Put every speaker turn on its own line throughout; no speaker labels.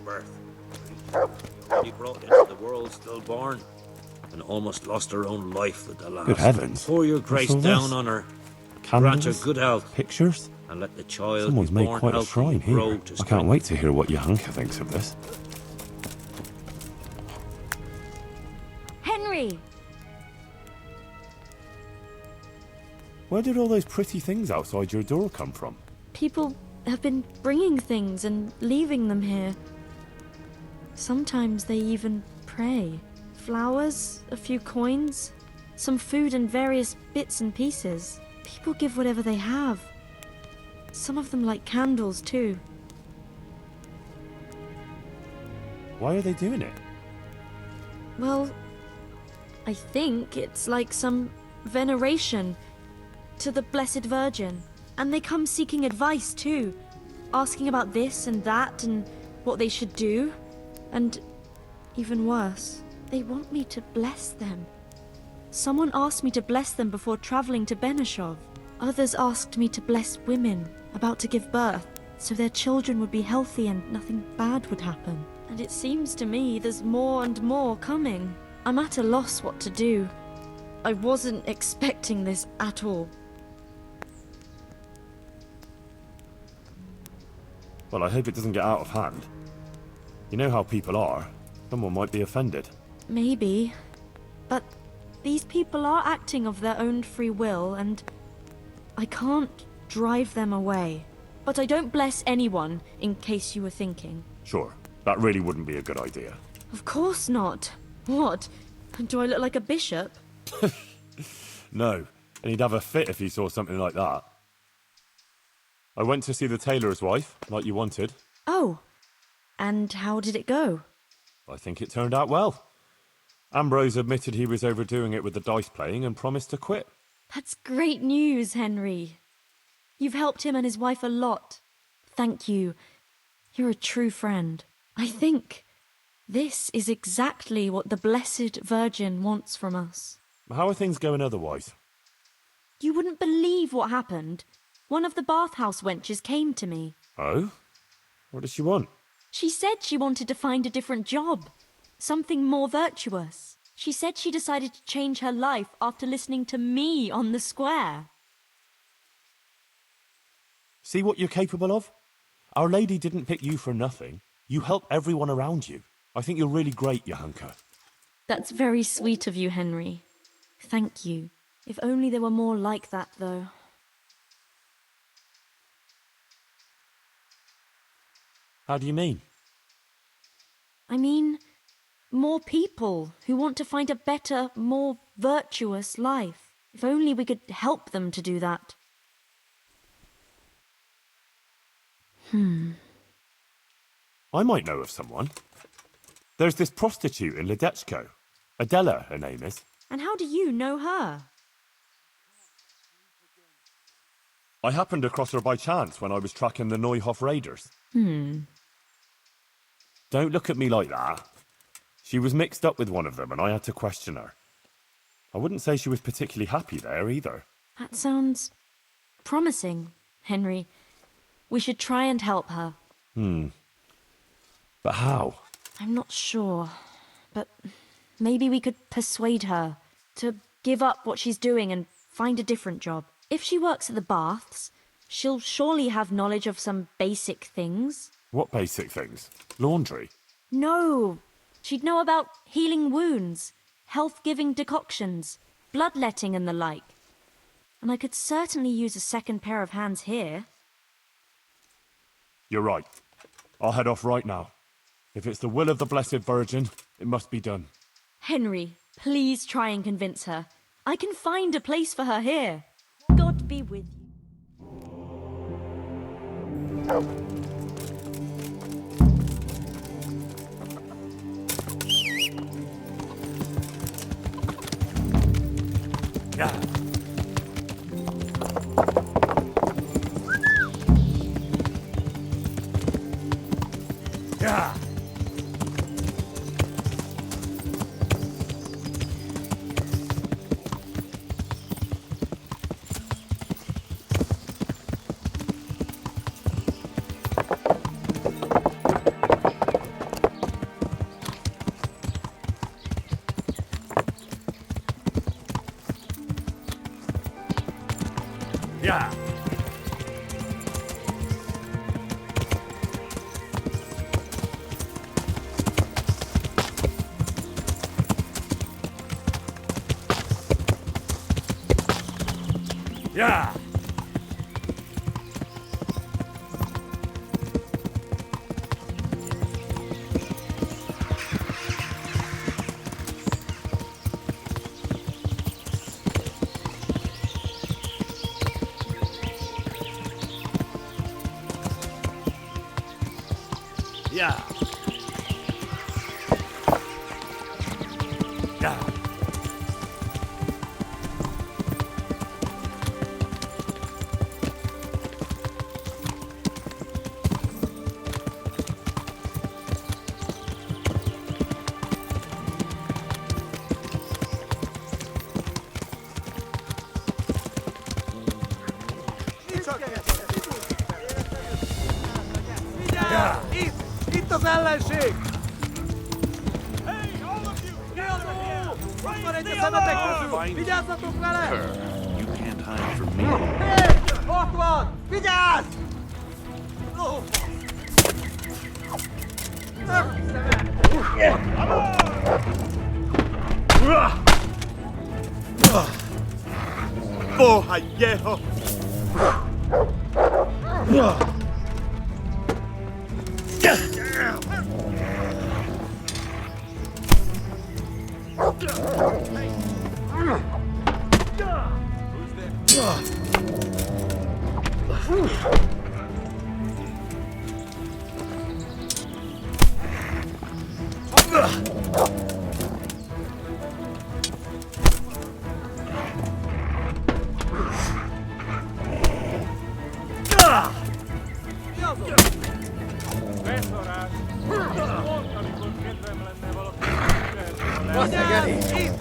birth. She brought into the world stillborn and almost lost her own life with the last.
Good heavens.
Pour your grace
What's all
down
this?
on her.
Candles?
Grant her good health.
Pictures?
And let the child
Someone's
be
made
born
quite a
healthy
shrine
and grow
here.
to
I
strength.
can't wait to hear what Johanka thinks of this.
Henry!
Where did all those pretty things outside your door come from?
People have been bringing things and leaving them here. Sometimes they even pray. Flowers, a few coins, some food and various bits and pieces. People give whatever they have. Some of them light candles too.
Why are they doing it?
Well, I think it's like some veneration to the Blessed Virgin. And they come seeking advice too, asking about this and that and what they should do. And even worse, they want me to bless them. Someone asked me to bless them before traveling to Benešov. Others asked me to bless women about to give birth, so their children would be healthy and nothing bad would happen. And it seems to me there's more and more coming. I'm at a loss what to do. I wasn't expecting this at all.
Well, I hope it doesn't get out of hand. You know how people are. Someone might be offended.
Maybe. But these people are acting of their own free will, and I can't drive them away. But I don't bless anyone, in case you were thinking.
Sure, that really wouldn't be a good idea.
Of course not. What? Do I look like a bishop?
No, and he'd have a fit if he saw something like that. I went to see the tailor's wife, like you wanted.
Oh. And how did it go?
I think it turned out well. Ambrose admitted he was overdoing it with the dice playing and promised to quit.
That's great news, Henry. You've helped him and his wife a lot. Thank you. You're a true friend. I think this is exactly what the Blessed Virgin wants from us.
How are things going otherwise?
You wouldn't believe what happened. One of the bathhouse wenches came to me.
Oh? What does she want?
She said she wanted to find a different job. Something more virtuous. She said she decided to change her life after listening to me on the square.
See what you're capable of? Our Lady didn't pick you for nothing. You help everyone around you. I think you're really great, Johanka.
That's very sweet of you, Henry. Thank you. If only there were more like that, though.
How do you mean?
I mean, more people who want to find a better, more virtuous life. If only we could help them to do that.
I might know of someone. There's this prostitute in Ledechko. Adela, her name is.
And how do you know her?
I happened across her by chance when I was tracking the Neuhof raiders. Don't look at me like that. She was mixed up with one of them and I had to question her. I wouldn't say she was particularly happy there either.
That sounds promising, Henry. We should try and help her.
But how?
I'm not sure, but maybe we could persuade her to give up what she's doing and find a different job. If she works at the baths, she'll surely have knowledge of some basic things.
What basic things? Laundry?
No, she'd know about healing wounds, health-giving decoctions, bloodletting and the like. And I could certainly use a second pair of hands here.
You're right. I'll head off right now. If it's the will of the Blessed Virgin, it must be done.
Henry, please try and convince her. I can find a place for her here. God be with you.
Yeah. Yeah. Yeah. Yeah. Yeah.
Itt az ellenség! Ott van egy a szemetek közül! Vigyázzatok vele!
You can't hide from me.
Hé! Ott van! Vigyázz!
Porra, hierro!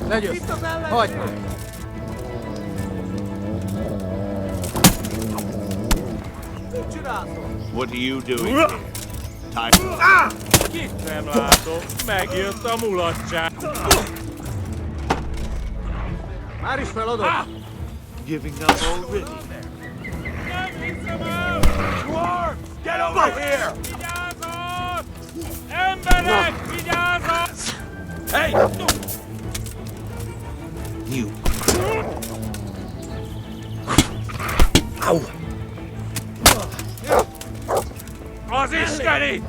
Legyőz! Hagyd! Mit csináltok?
What are you doing here? Tiger.
Kit nem látom, megjött a mulatság.
Már is feladom!
Giving up already.
Nem hiszem el!
Get over here!
Vigyázat! Emberek, vigyázat!
Hey!
You.
Az isteni!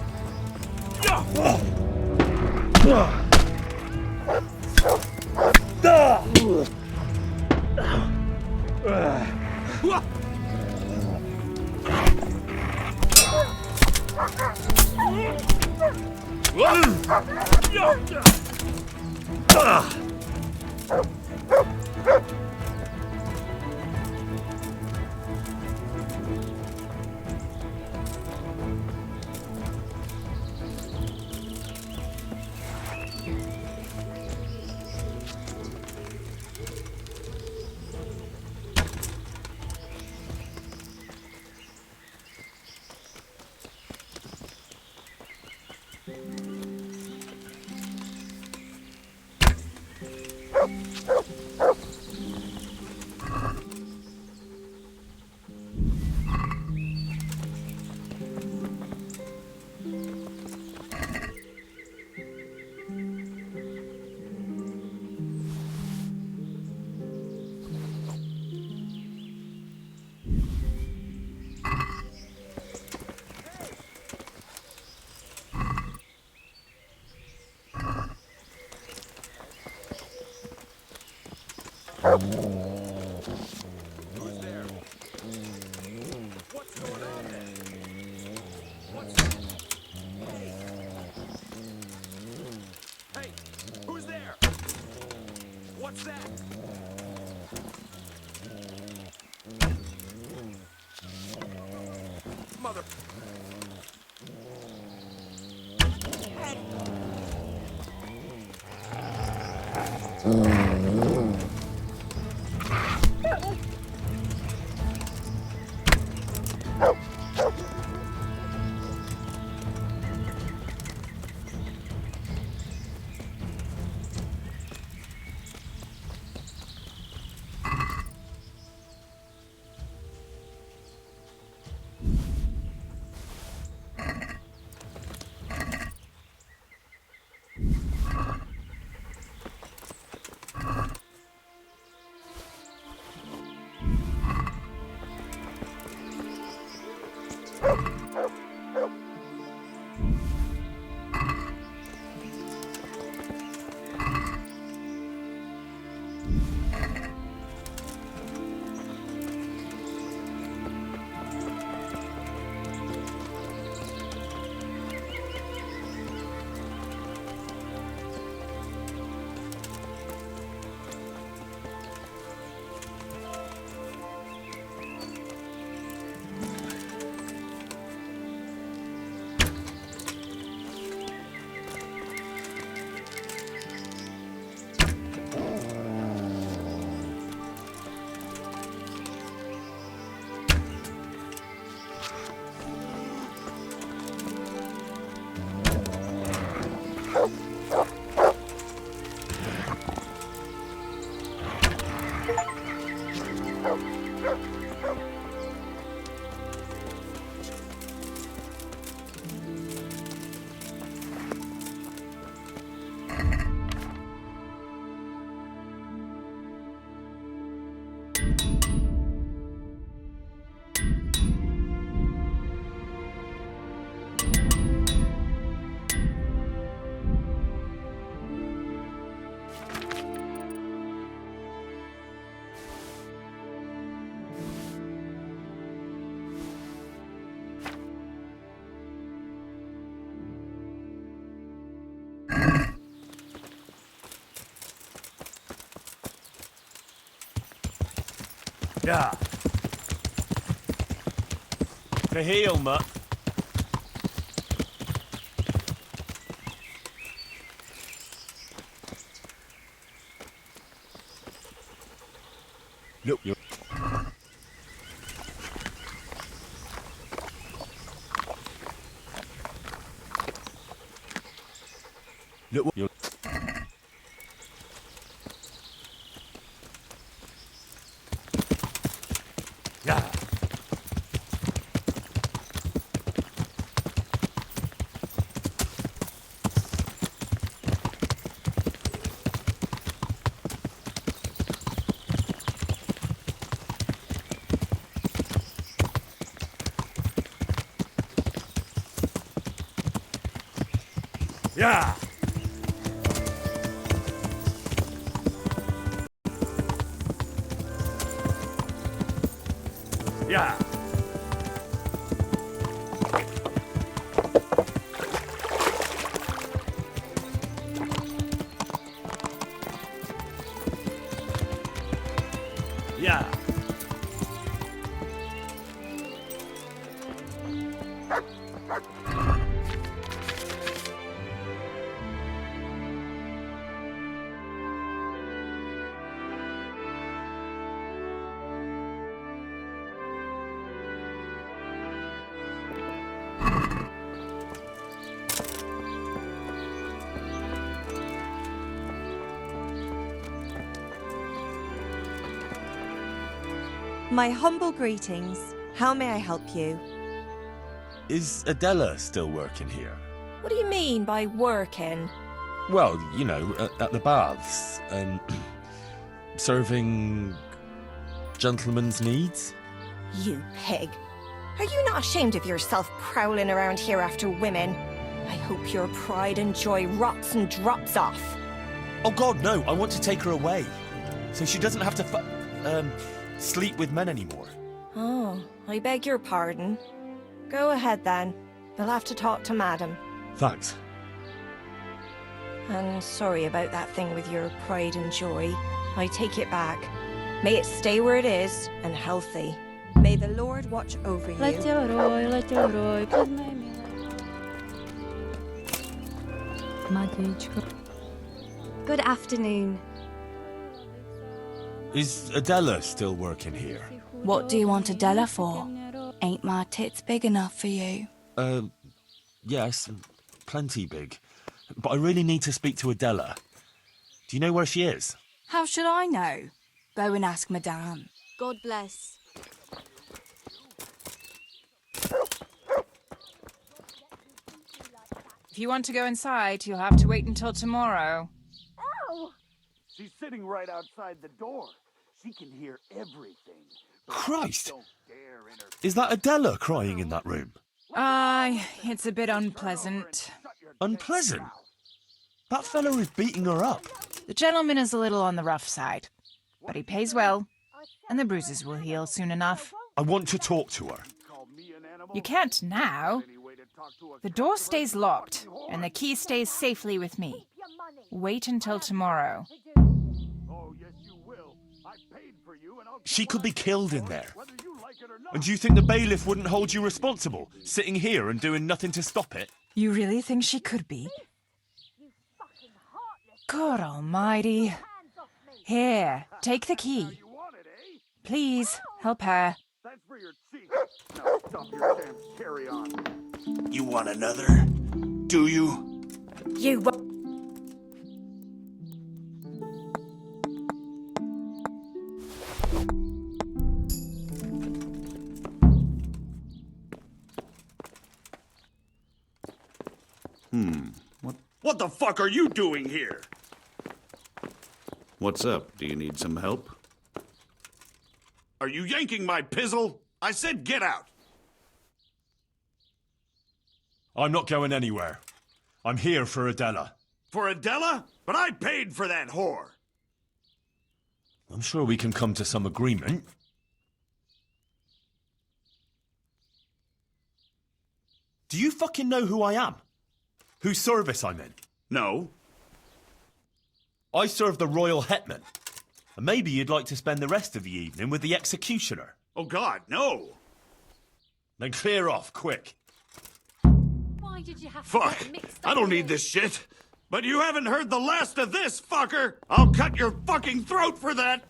Who's there? What's that? Mother...
Yeah. The heel, mutt. Look, you. Look, you. Yeah. Yeah. Yeah. Yeah.
My humble greetings. How may I help you?
Is Adela still working here?
What do you mean by working?
Well, you know, at the baths, serving gentlemen's needs.
You pig. Are you not ashamed of yourself prowling around here after women? I hope your pride and joy rots and drops off.
Oh God, no! I want to take her away, so she doesn't have to sleep with men anymore.
Oh, I beg your pardon. Go ahead then. We'll have to talk to Madam.
Thanks.
And sorry about that thing with your pride and joy. I take it back. May it stay where it is and healthy. May the Lord watch over you.
Letěl roj, pod mé milé. Matičko. Good afternoon.
Is Adela still working here?
What do you want Adela for? Ain't my tits big enough for you?
Yes, plenty big. But I really need to speak to Adela. Do you know where she is?
How should I know? Go and ask Madame.
God bless.
If you want to go inside, you'll have to wait until tomorrow.
She's sitting right outside the door. She can hear everything.
Christ!
Don't dare enter.
Is that Adela crying in that room?
It's a bit unpleasant.
Unpleasant? That fellow is beating her up.
The gentleman is a little on the rough side, but he pays well, and the bruises will heal soon enough.
I want to talk to her.
Call me an animal?
You can't now.
Any way to talk to a
The door stays locked, and the key stays safely with me. Wait until tomorrow.
Oh, yes, you will. I paid for you, and I'll
She could be killed in there.
whether you like it or not.
And do you think the bailiff wouldn't hold you responsible, sitting here and doing nothing to stop it?
You really think she could be? God almighty. Here, take the key.
You want it, eh?
Please, help her.
That's for your cheek. Now stop your damn carry on.
You want another? Do you?
You
What the fuck are you doing here? What's up? Do you need some help? Are you yanking my pizzle? I said get out!
I'm not going anywhere. I'm here for Adela.
For Adela? But I paid for that whore!
I'm sure we can come to some agreement. Do you fucking know who I am? Whose service I'm in?
No.
I serve the royal hetman. And maybe you'd like to spend the rest of the evening with the executioner.
Oh, God, no!
Then clear off, quick.
Why did you have to
Fuck!
get mixed
I
up
don't
with
need
it?
this shit! But you haven't heard the last of this, fucker! I'll cut your fucking throat for that!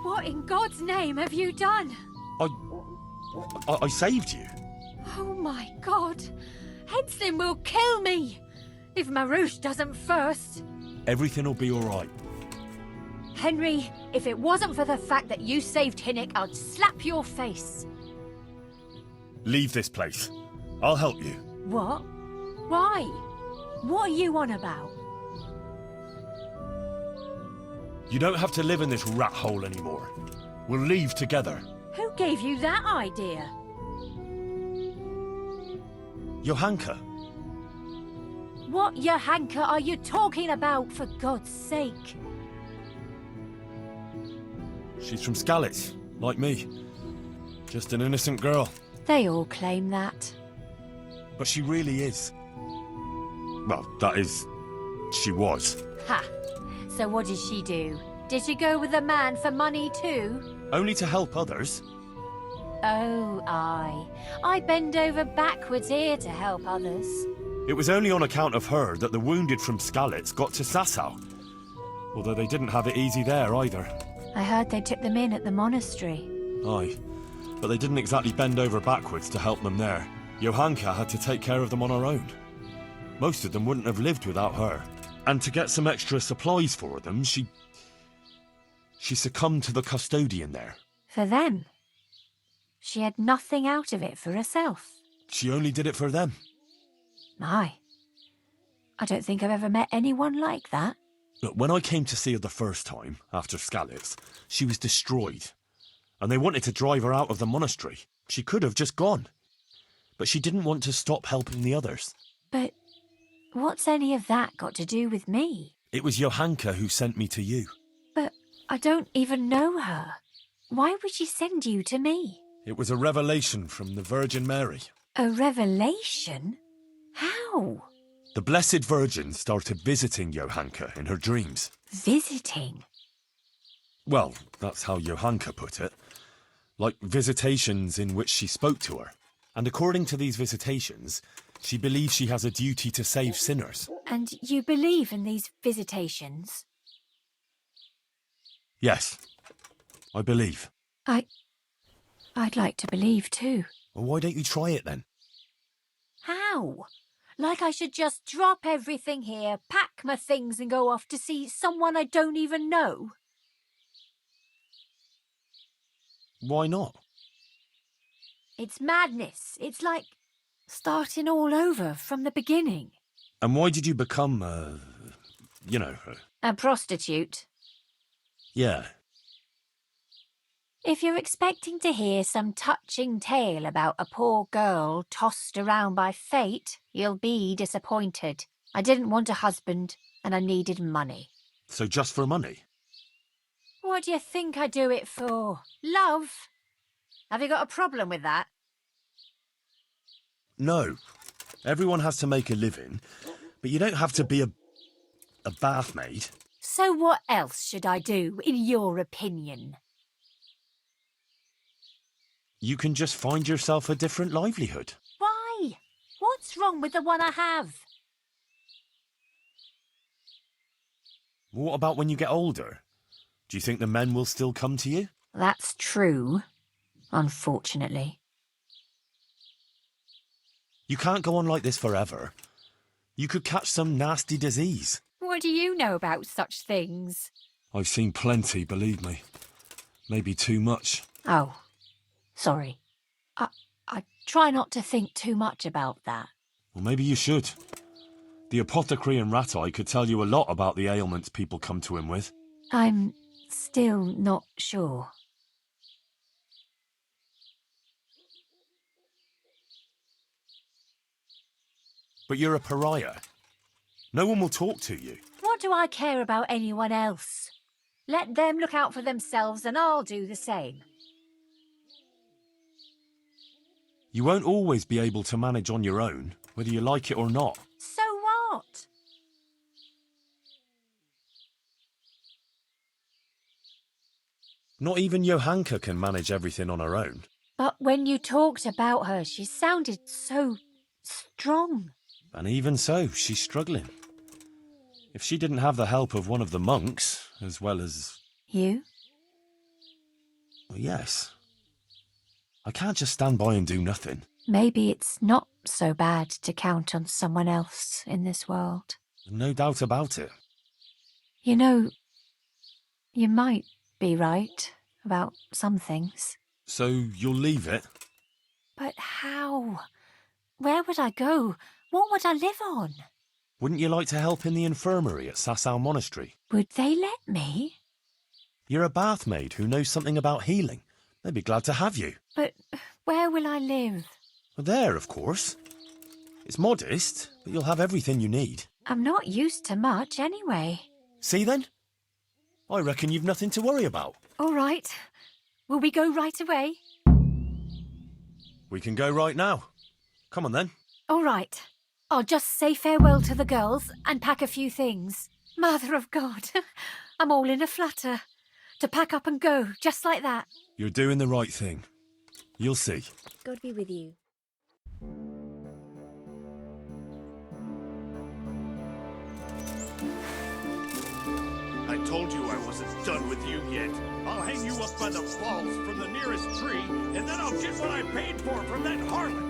What in God's name have you done?
I saved you.
Oh my God! Henslin will kill me! If Marouche doesn't first.
Everything will be all right.
Henry, if it wasn't for the fact that you saved Hinnick, I'd slap your face.
Leave this place. I'll help you.
What? Why? What are you on about?
You don't have to live in this rat hole anymore. We'll leave together.
Who gave you that idea?
Johanka.
What Johanka are you talking about, for God's sake?
She's from Skalitz, like me. Just an innocent girl.
They all claim that.
But she really is. Well, that is... she was.
Ha! So what did she do? Did she go with a man for money too?
Only to help others.
Oh, I bend over backwards here to help others.
It was only on account of her that the wounded from Skalitz got to Sasau. Although they didn't have it easy there either.
I heard they took them in at the monastery.
Aye, but they didn't exactly bend over backwards to help them there. Johanka had to take care of them on her own. Most of them wouldn't have lived without her. And to get some extra supplies for them, she succumbed to the custodian there.
For them? She had nothing out of it for herself.
She only did it for them.
My. I don't think I've ever met anyone like that.
Look, when I came to see her the first time, after Skalitz, she was destroyed. And they wanted to drive her out of the monastery. She could have just gone. But she didn't want to stop helping the others.
But what's any of that got to do with me?
It was Johanka who sent me to you.
But I don't even know her. Why would she send you to me?
It was a revelation from the Virgin Mary.
A revelation? How?
The Blessed Virgin started visiting Johanka in her dreams.
Visiting?
Well, that's how Johanka put it. Like visitations in which she spoke to her. And according to these visitations, she believes she has a duty to save sinners.
And you believe in these visitations?
Yes, I believe.
I'd like to believe too.
Well, why don't you try it then?
How? Like I should just drop everything here, pack my things and go off to see someone I don't even know?
Why not?
It's madness. It's like starting all over from the beginning.
And why did you become,
A prostitute.
Yeah.
If you're expecting to hear some touching tale about a poor girl tossed around by fate, you'll be disappointed. I didn't want a husband, and I needed money.
So just for money?
What do you think I do it for? Love? Have you got a problem with that?
No. Everyone has to make a living, but you don't have to be a bath maid.
So what else should I do, in your opinion?
You can just find yourself a different livelihood.
Why? What's wrong with the one I have?
What about when you get older? Do you think the men will still come to you?
That's true, unfortunately.
You can't go on like this forever. You could catch some nasty disease.
What do you know about such things?
I've seen plenty, believe me. Maybe too much.
Oh, sorry. I try not to think too much about that.
Well, maybe you should. The apothecary in Rattay could tell you a lot about the ailments people come to him with.
I'm still not sure.
But you're a pariah. No one will talk to you.
What do I care about anyone else? Let them look out for themselves and I'll do the same.
You won't always be able to manage on your own, whether you like it or not.
So what?
Not even Johanka can manage everything on her own.
But when you talked about her, she sounded so strong.
And even so, she's struggling. If she didn't have the help of one of the monks, as well as...
You?
Well, yes. I can't just stand by and do nothing.
Maybe it's not so bad to count on someone else in this world.
No doubt about it.
You know, you might be right about some things.
So you'll leave it?
But how? Where would I go? What would I live on?
Wouldn't you like to help in the infirmary at Sasau Monastery?
Would they let me?
You're a bathmaid who knows something about healing. They'd be glad to have you.
But where will I live?
Well, there, of course. It's modest, but you'll have everything you need.
I'm not used to much anyway.
See then? I reckon you've nothing to worry about.
All right. Will we go right away?
We can go right now. Come on then.
All right. I'll just say farewell to the girls and pack a few things. Mother of God, I'm all in a flutter. To pack up and go, just like that.
You're doing the right thing. You'll see.
God be with you.
I told you I wasn't done with you yet. I'll hang you up by the balls from the nearest tree, and then I'll get what I paid for from that harlot.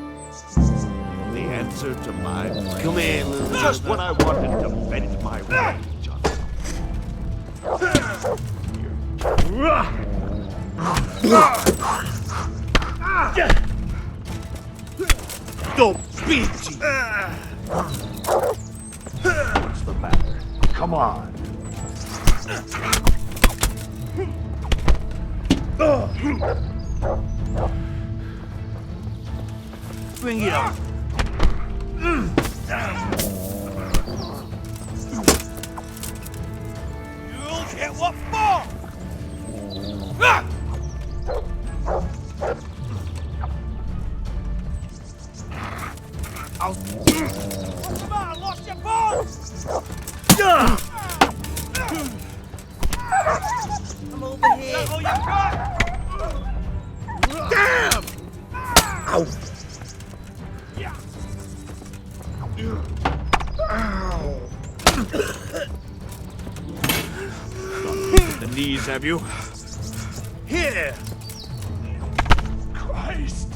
The answer to my... Come here, little... Just when I wanted to vent my rage on Don't beat you! What's the matter? Come on. Bring it on.
You'll get what for! What's the matter? Lost your balls? I'm over here. Is that all you got?
Damn! Ow!
Yeah.
The knees, have you? Here!
Christ!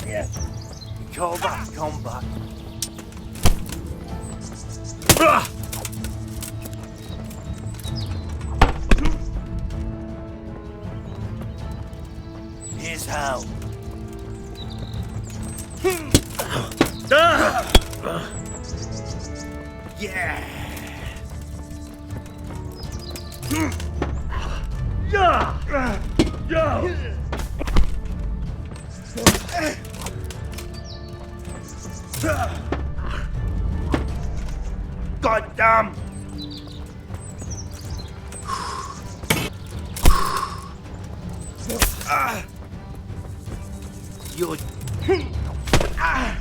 We call that combat. Here's how. Yeah. God damn! You're... Ow!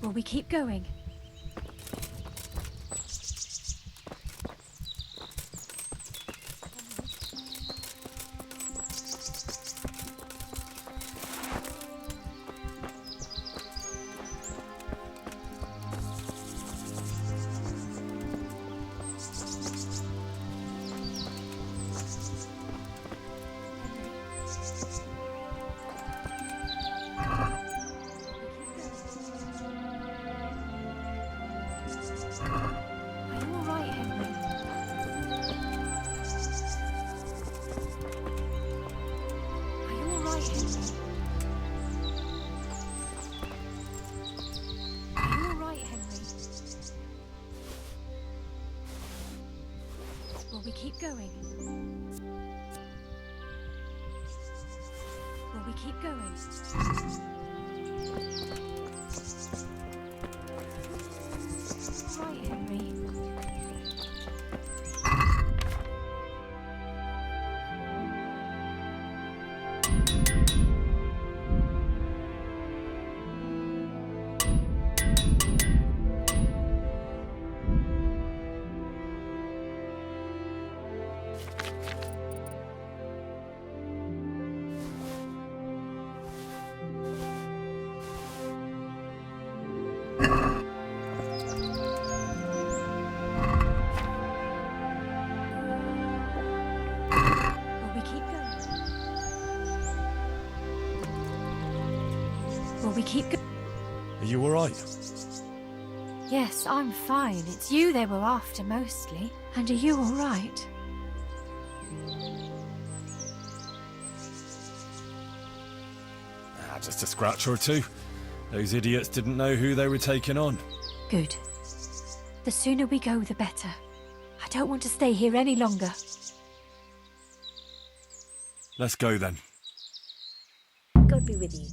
Will we keep going? Are you alright, Henry? Are you alright, Henry? Are you alright, Henry? Will we keep going? Will we keep going? Right, Henry. Will we keep going?
Are you alright?
Yes, I'm fine. It's you they were after mostly. And are you all right?
Just a scratch or two. Those idiots didn't know who they were taking on.
Good. The sooner we go, the better. I don't want to stay here any longer.
Let's go then.
God be with you.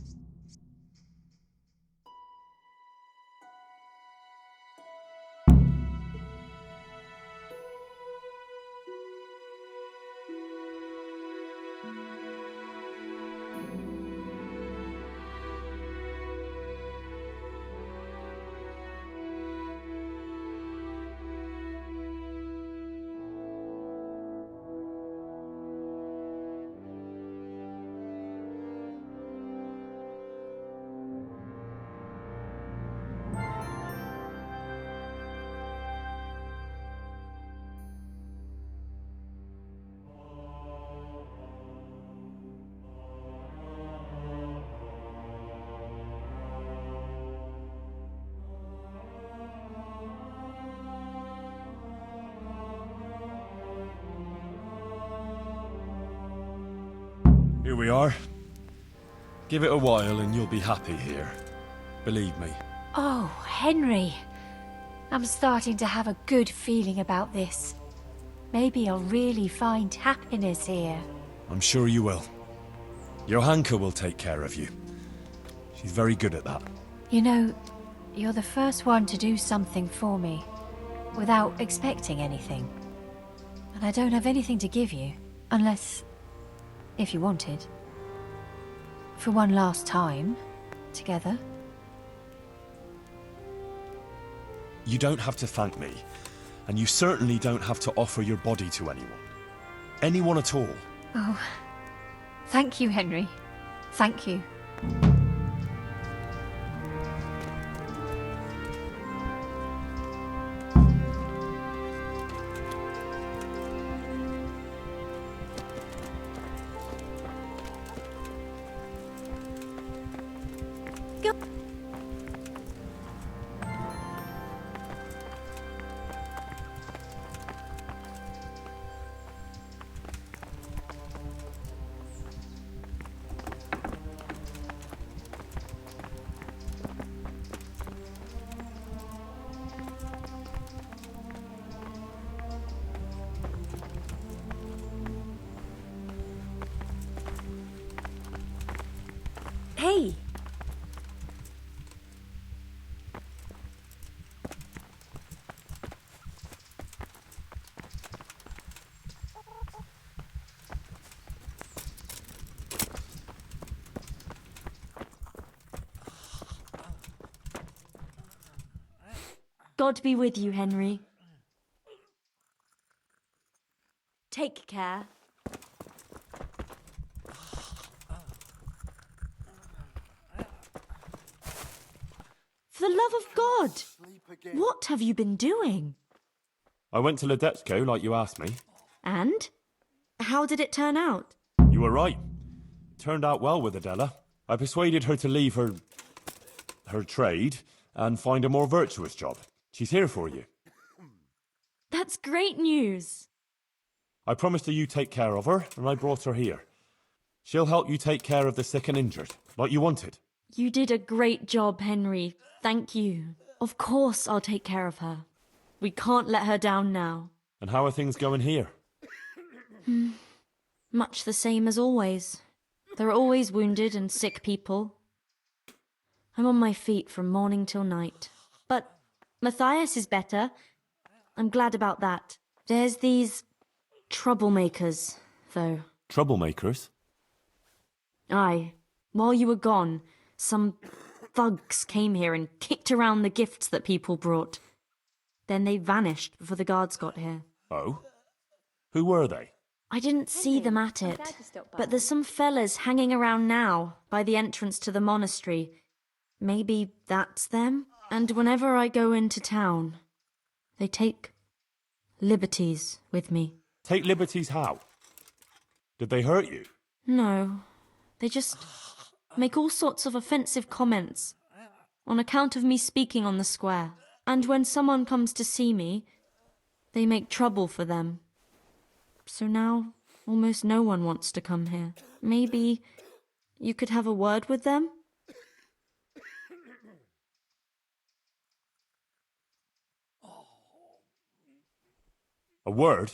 Here we are. Give it a while and you'll be happy here. Believe me.
Oh, Henry. I'm starting to have a good feeling about this. Maybe I'll really find happiness here.
I'm sure you will. Johanka will take care of you. She's very good at that.
You know, you're the first one to do something for me, without expecting anything. And I don't have anything to give you, unless... if you wanted. For one last time, together.
You don't have to thank me, and you certainly don't have to offer your body to anyone. Anyone at all.
Oh, thank you, Henry. Thank you.
Hey! God be with you, Henry. Take care. For the love of God! What have you been doing?
I went to Ledetsko like you asked me.
And? How did it turn out?
You were right. It turned out well with Adela. I persuaded her to leave her trade and find a more virtuous job. She's here for you.
That's great news.
I promised her you take care of her, and I brought her here. She'll help you take care of the sick and injured, like you wanted.
You did a great job, Henry. Thank you. Of course I'll take care of her. We can't let her down now.
And how are things going here?
Much the same as always. There are always wounded and sick people. I'm on my feet from morning till night. But Matthias is better. I'm glad about that. There's these troublemakers, though.
Troublemakers?
Aye. While you were gone, some thugs came here and kicked around the gifts that people brought. Then they vanished before the guards got here.
Oh? Who were they?
I didn't see them at it, but there's some fellas hanging around now, by the entrance to the monastery. Maybe that's them? And whenever I go into town, they take liberties with me.
Take liberties how? Did they hurt you?
No, they just make all sorts of offensive comments on account of me speaking on the square. And when someone comes to see me, they make trouble for them. So now, almost no one wants to come here. Maybe you could have a word with them?
A word?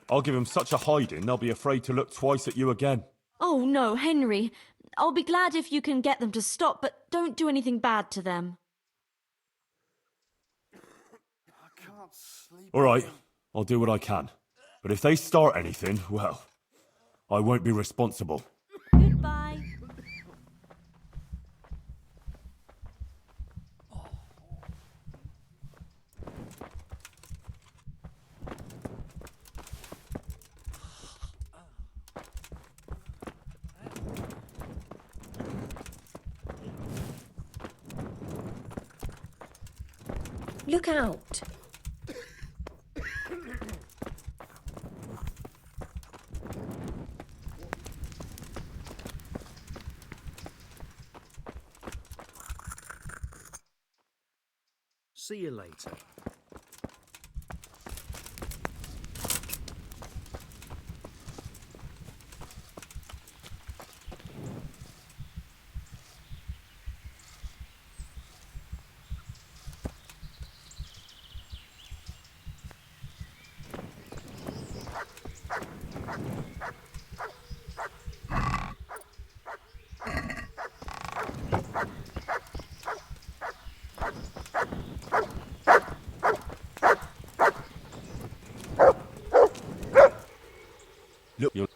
I'll give them such a hiding they'll be afraid to look twice at you again.
Oh no, Henry. I'll be glad if you can get them to stop, but don't do anything bad to them.
All right, I'll do what I can. But if they start anything, well, I won't be responsible.
Goodbye.
Look out!
See you later.
Look, you're...